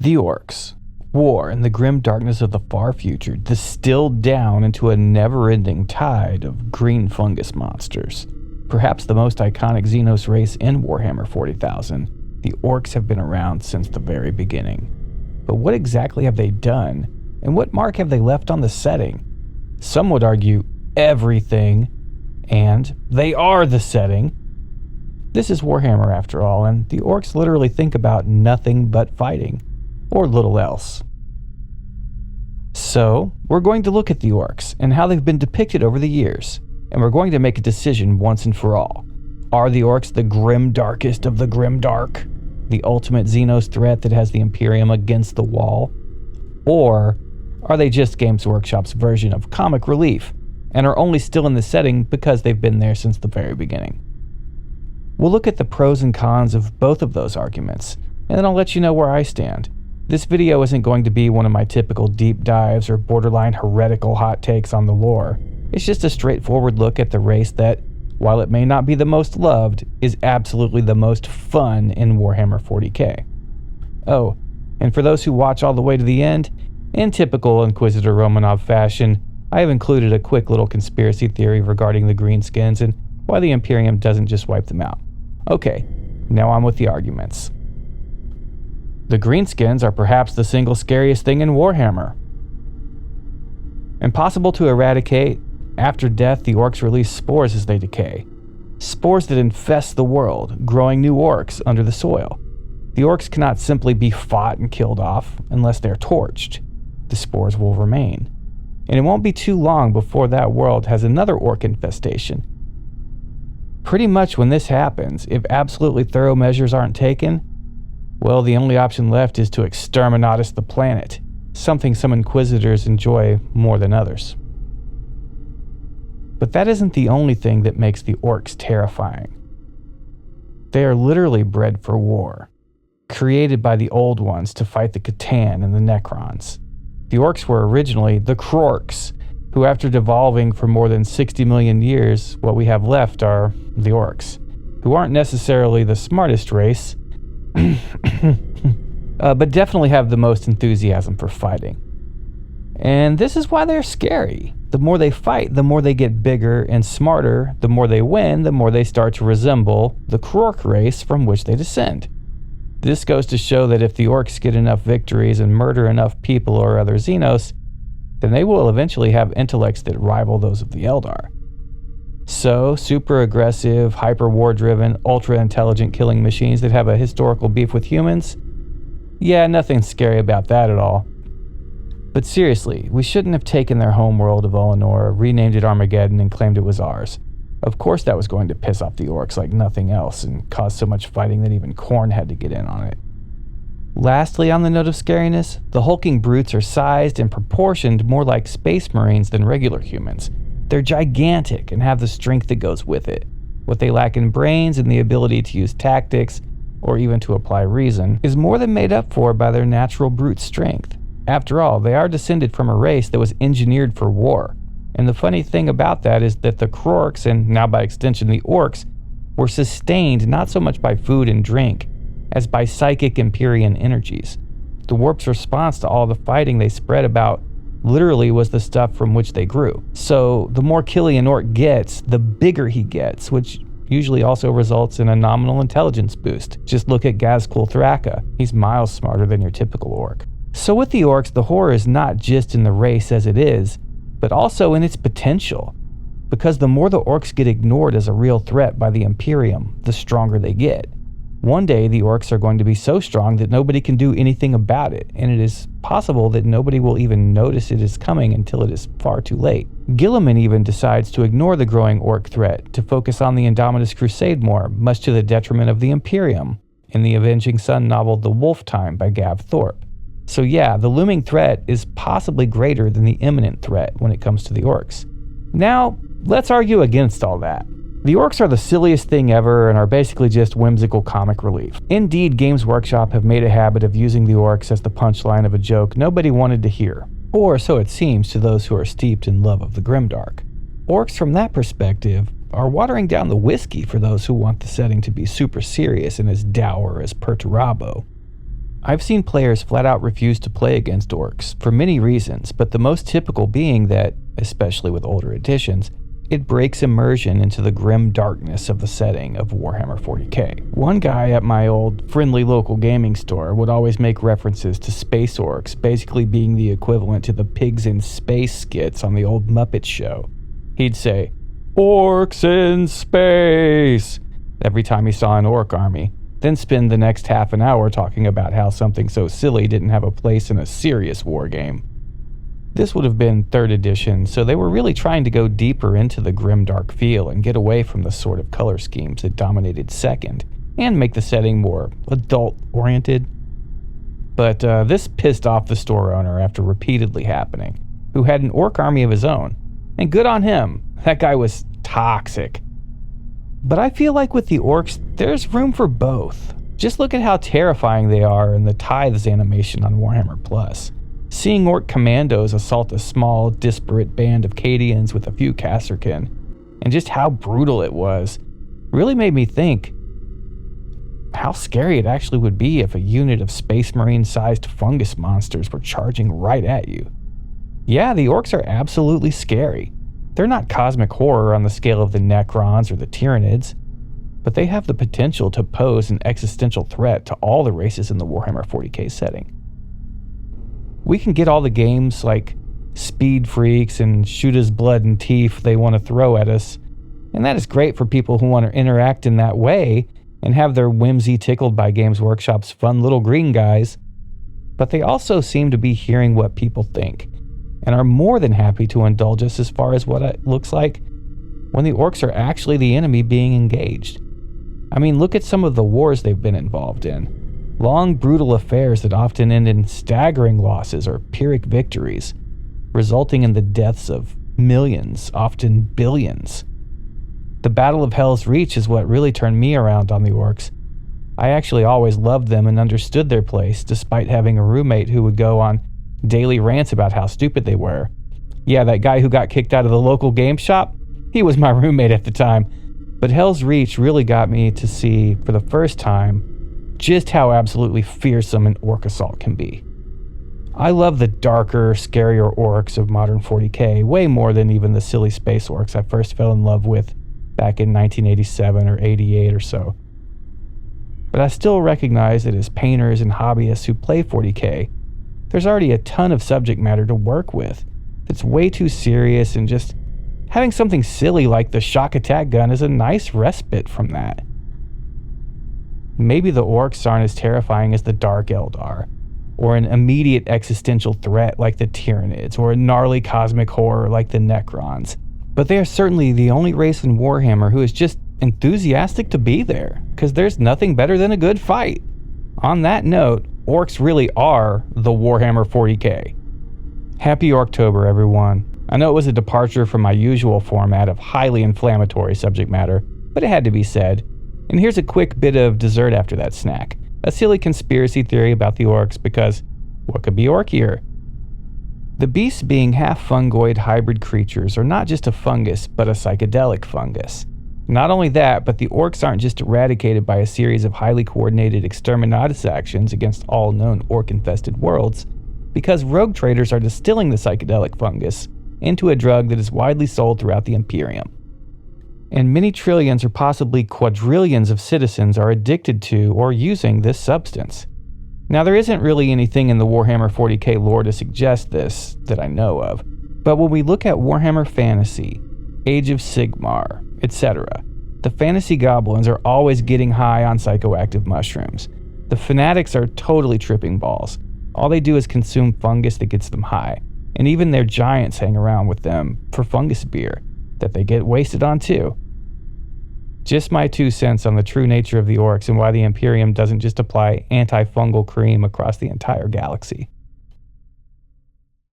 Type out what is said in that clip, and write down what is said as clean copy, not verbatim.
The Orks. War and the grim darkness of the far future distilled down into a never-ending tide of green fungus monsters. Perhaps the most iconic xenos race in Warhammer 40,000, the Orks have been around since the very beginning. But what exactly have they done, and what mark have they left on the setting? Some would argue everything, and they are the setting. This is Warhammer after all, and the Orks literally think about nothing but fighting. Or little else. So, we're going to look at the Orks and how they've been depicted over the years, and we're going to make a decision once and for all. Are the Orks the grim darkest of the Grimdark? The ultimate xenos threat that has the Imperium against the wall? Or are they just Games Workshop's version of comic relief, and are only still in the setting because they've been there since the very beginning? We'll look at the pros and cons of both of those arguments, and then I'll let you know where I stand. This video isn't going to be one of my typical deep dives or borderline heretical hot takes on the lore. It's just a straightforward look at the race that, while it may not be the most loved, is absolutely the most fun in Warhammer 40k. Oh, and for those who watch all the way to the end, in typical Inquisitor Romanov fashion, I have included a quick little conspiracy theory regarding the greenskins and why the Imperium doesn't just wipe them out. Okay, now on with the arguments. The greenskins are perhaps the single scariest thing in Warhammer. Impossible to eradicate, after death the Orks release spores as they decay. Spores that infest the world, growing new Orks under the soil. The Orks cannot simply be fought and killed off unless they're torched. The spores will remain. And it won't be too long before that world has another Ork infestation. Pretty much when this happens, if absolutely thorough measures aren't taken, well, the only option left is to exterminatus the planet, something some Inquisitors enjoy more than others. But that isn't the only thing that makes the Orks terrifying. They are literally bred for war, created by the Old Ones to fight the Catan and the Necrons. The Orks were originally the Orks, who after devolving for more than 60 million years, what we have left are the Orks, who aren't necessarily the smartest race, but definitely have the most enthusiasm for fighting. And this is why they're scary. The more they fight, the more they get bigger and smarter. The more they win, the more they start to resemble the Ork race from which they descend. This goes to show that if the Orks get enough victories and murder enough people or other xenos, then they will eventually have intellects that rival those of the Eldar. So, super aggressive, hyper war-driven, ultra-intelligent killing machines that have a historical beef with humans? Yeah, nothing scary about that at all. But seriously, we shouldn't have taken their homeworld of Eleanor, renamed it Armageddon, and claimed it was ours. Of course that was going to piss off the Orks like nothing else, and cause so much fighting that even Khorne had to get in on it. Lastly, on the note of scariness, the hulking brutes are sized and proportioned more like space marines than regular humans. They're gigantic and have the strength that goes with it. What they lack in brains and the ability to use tactics, or even to apply reason, is more than made up for by their natural brute strength. After all, they are descended from a race that was engineered for war. And the funny thing about that is that the Orks, and now by extension the Orks, were sustained not so much by food and drink, as by psychic Empyrean energies. The warp's response to all the fighting they spread about literally was the stuff from which they grew. So the more killy an Ork gets, the bigger he gets, which usually also results in a nominal intelligence boost. Just look at ghazghkull Thraka. He's miles smarter than your typical Ork. So with the Orks, the horror is not just in the race as it is, but also in its potential. Because the more the Orks get ignored as a real threat by the Imperium, the stronger they get. One day, the Orks are going to be so strong that nobody can do anything about it, and it is possible that nobody will even notice it is coming until it is far too late. Guilliman even decides to ignore the growing Ork threat, to focus on the Indominus Crusade more, much to the detriment of the Imperium, in the Avenging Sun novel The Wolf Time by Gav Thorpe. So yeah, the looming threat is possibly greater than the imminent threat when it comes to the Orks. Now, let's argue against all that. The Orks are the silliest thing ever and are basically just whimsical comic relief. Indeed, Games Workshop have made a habit of using the Orks as the punchline of a joke nobody wanted to hear, or so it seems to those who are steeped in love of the Grimdark. Orks from that perspective are watering down the whiskey for those who want the setting to be super serious and as dour as Perturabo. I've seen players flat out refuse to play against orcs for many reasons, but the most typical being that, especially with older editions, it breaks immersion into the grim darkness of the setting of Warhammer 40k. One guy at my old friendly local gaming store would always make references to space orcs basically being the equivalent to the pigs in space skits on the old Muppet show. He'd say, "Orcs in space," every time he saw an orc army, then spend the next half an hour talking about how something so silly didn't have a place in a serious war game. This would have been 3rd edition, so they were really trying to go deeper into the grimdark feel and get away from the sort of color schemes that dominated 2nd, and make the setting more adult-oriented. But this pissed off the store owner after repeatedly happening, who had an orc army of his own. And good on him, that guy was toxic. But I feel like with the orcs, there's room for both. Just look at how terrifying they are in the Tithes animation on Warhammer Plus. Seeing orc commandos assault a small, disparate band of Cadians with a few Kasrkin, and just how brutal it was, really made me think how scary it actually would be if a unit of Space Marine-sized fungus monsters were charging right at you. Yeah, the orcs are absolutely scary. They're not cosmic horror on the scale of the Necrons or the Tyranids, but they have the potential to pose an existential threat to all the races in the Warhammer 40k setting. We can get all the games like speed freaks and shoot us blood and teeth they want to throw at us, and that is great for people who want to interact in that way and have their whimsy tickled by Games Workshop's fun little green guys, but they also seem to be hearing what people think, and are more than happy to indulge us as far as what it looks like when the orcs are actually the enemy being engaged. I mean, look at some of the wars they've been involved in. Long, brutal affairs that often end in staggering losses or Pyrrhic victories, resulting in the deaths of millions, often billions. The Battle of Hell's Reach is what really turned me around on the orcs. I actually always loved them and understood their place, despite having a roommate who would go on daily rants about how stupid they were. Yeah, that guy who got kicked out of the local game shop, he was my roommate at the time. But Hell's Reach really got me to see, for the first time, just how absolutely fearsome an orc assault can be. I love the darker, scarier orcs of modern 40k way more than even the silly space orcs I first fell in love with back in 1987 or 88 or so. But I still recognize that as painters and hobbyists who play 40k, there's already a ton of subject matter to work with that's way too serious, and just having something silly like the shock attack gun is a nice respite from that. Maybe the orcs aren't as terrifying as the Dark Eldar, or an immediate existential threat like the Tyranids, or a gnarly cosmic horror like the Necrons, but they are certainly the only race in Warhammer who is just enthusiastic to be there, because there's nothing better than a good fight. On that note, orcs really are the Warhammer 40k. Happy Orktober, everyone. I know it was a departure from my usual format of highly inflammatory subject matter, but it had to be said. And here's a quick bit of dessert after that snack. A silly conspiracy theory about the orcs, because what could be orkier? The beasts being half fungoid hybrid creatures are not just a fungus, but a psychedelic fungus. Not only that, but the orcs aren't just eradicated by a series of highly coordinated exterminatus actions against all known orc-infested worlds, because rogue traders are distilling the psychedelic fungus into a drug that is widely sold throughout the Imperium. And many trillions or possibly quadrillions of citizens are addicted to or using this substance. Now, there isn't really anything in the Warhammer 40k lore to suggest this that I know of, but when we look at Warhammer Fantasy, Age of Sigmar, etc., the fantasy goblins are always getting high on psychoactive mushrooms. The fanatics are totally tripping balls. All they do is consume fungus that gets them high, and even their giants hang around with them for fungus beer that they get wasted on too. Just my 2 cents on the true nature of the orcs and why the Imperium doesn't just apply antifungal cream across the entire galaxy.